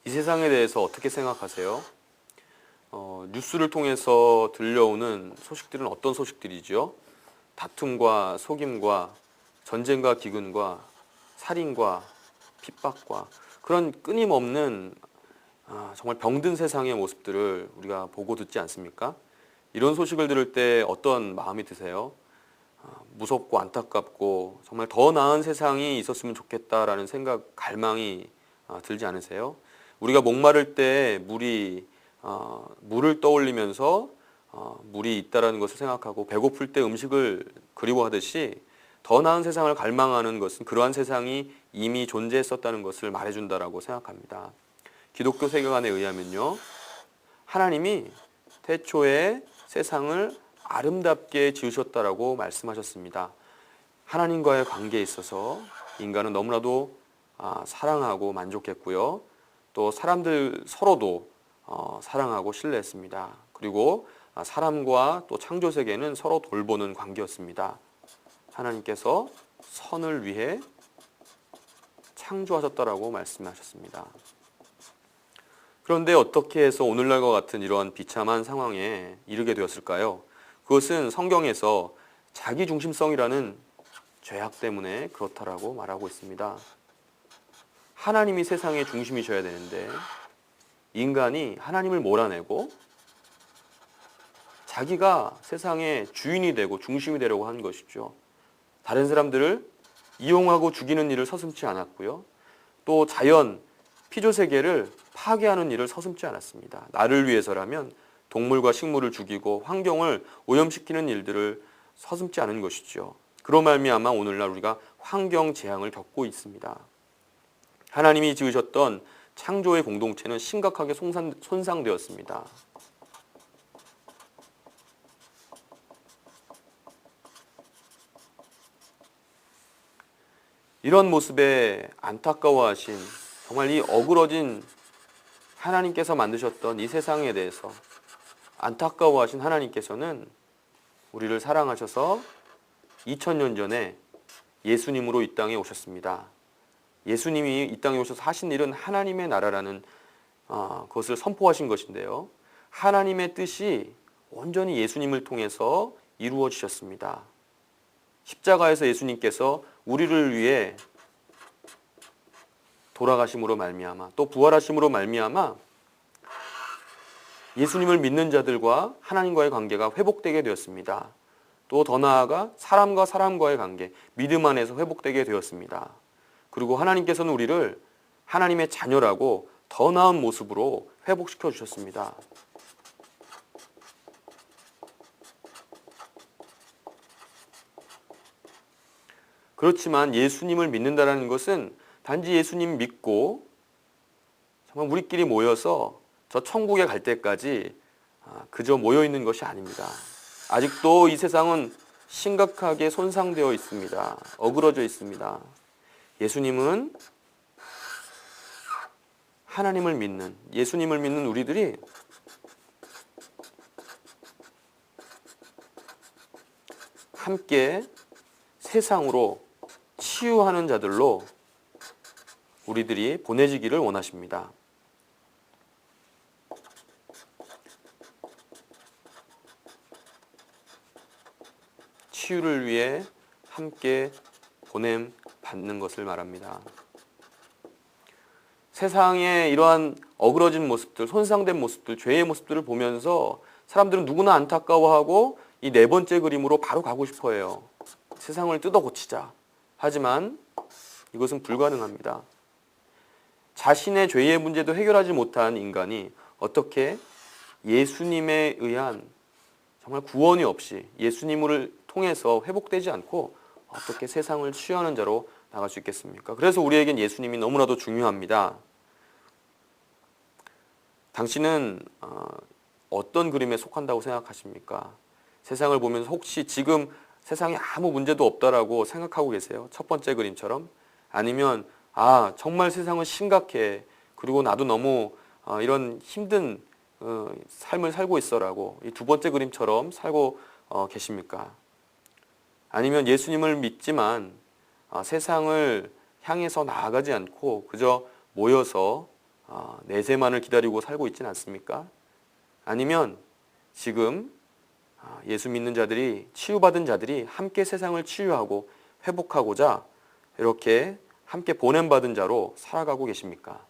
이 세상에 대해서 어떻게 생각하세요? 뉴스를 통해서 들려오는 소식들은 어떤 소식들이죠? 다툼과 속임과 전쟁과 기근과 살인과 핍박과 그런 끊임없는 정말 병든 세상의 모습들을 우리가 보고 듣지 않습니까? 이런 소식을 들을 때 어떤 마음이 드세요? 무섭고 안타깝고 정말 더 나은 세상이 있었으면 좋겠다라는 생각, 갈망이 들지 않으세요? 우리가 목마를 때 물을 떠올리면서 물이 있다라는 것을 생각하고 배고플 때 음식을 그리워하듯이 더 나은 세상을 갈망하는 것은 그러한 세상이 이미 존재했었다는 것을 말해준다라고 생각합니다. 기독교 세계관에 의하면요, 하나님이 태초에 세상을 아름답게 지으셨다라고 말씀하셨습니다. 하나님과의 관계에 있어서 인간은 너무나도 사랑하고 만족했고요. 또 사람들 서로도 사랑하고 신뢰했습니다. 그리고 사람과 또 창조 세계는 서로 돌보는 관계였습니다. 하나님께서 선을 위해 창조하셨다라고 말씀하셨습니다. 그런데 어떻게 해서 오늘날과 같은 이러한 비참한 상황에 이르게 되었을까요? 그것은 성경에서 자기중심성이라는 죄악 때문에 그렇다라고 말하고 있습니다. 하나님이 세상의 중심이셔야 되는데 인간이 하나님을 몰아내고 자기가 세상의 주인이 되고 중심이 되려고 한 것이죠. 다른 사람들을 이용하고 죽이는 일을 서슴지 않았고요. 또 자연, 피조세계를 파괴하는 일을 서슴지 않았습니다. 나를 위해서라면 동물과 식물을 죽이고 환경을 오염시키는 일들을 서슴지 않은 것이죠. 그로 말미암아 오늘날 우리가 환경 재앙을 겪고 있습니다. 하나님이 지으셨던 창조의 공동체는 심각하게 손상되었습니다. 이런 모습에 안타까워하신 정말 이 어그러진 하나님께서 만드셨던 이 세상에 대해서 안타까워하신 하나님께서는 우리를 사랑하셔서 2000년 전에 예수님으로 이 땅에 오셨습니다. 예수님이 이 땅에 오셔서 하신 일은 하나님의 나라라는 것을 선포하신 것인데요. 하나님의 뜻이 온전히 예수님을 통해서 이루어지셨습니다. 십자가에서 예수님께서 우리를 위해 돌아가심으로 말미암아 또 부활하심으로 말미암아 예수님을 믿는 자들과 하나님과의 관계가 회복되게 되었습니다. 또 더 나아가 사람과 사람과의 관계, 믿음 안에서 회복되게 되었습니다. 그리고 하나님께서는 우리를 하나님의 자녀라고 더 나은 모습으로 회복시켜 주셨습니다. 그렇지만 예수님을 믿는다는 것은 단지 예수님 믿고 정말 우리끼리 모여서 저 천국에 갈 때까지 그저 모여 있는 것이 아닙니다. 아직도 이 세상은 심각하게 손상되어 있습니다. 어그러져 있습니다. 예수님은 하나님을 믿는, 예수님을 믿는 우리들이 함께 세상으로 치유하는 자들로 우리들이 보내지기를 원하십니다. 치유를 위해 함께 보냄 받는 것을 말합니다. 세상의 이러한 어그러진 모습들, 손상된 모습들, 죄의 모습들을 보면서 사람들은 누구나 안타까워하고 이 네 번째 그림으로 바로 가고 싶어 해요. 세상을 뜯어 고치자. 하지만 이것은 불가능합니다. 자신의 죄의 문제도 해결하지 못한 인간이 어떻게 예수님에 의한 정말 구원이 없이 예수님을 통해서 회복되지 않고 어떻게 세상을 치유하는 자로 나갈 수 있겠습니까? 그래서 우리에겐 예수님이 너무나도 중요합니다. 당신은 어떤 그림에 속한다고 생각하십니까? 세상을 보면서 혹시 지금 세상에 아무 문제도 없다라고 생각하고 계세요? 첫 번째 그림처럼? 아니면 정말 세상은 심각해. 그리고 나도 너무 이런 힘든 삶을 살고 있어라고 이 두 번째 그림처럼 살고 계십니까? 아니면 예수님을 믿지만 세상을 향해서 나아가지 않고 그저 모여서 내세만을 기다리고 살고 있지는 않습니까? 아니면 지금 예수 믿는 자들이, 치유받은 자들이 함께 세상을 치유하고 회복하고자 이렇게 함께 보냄받은 자로 살아가고 계십니까?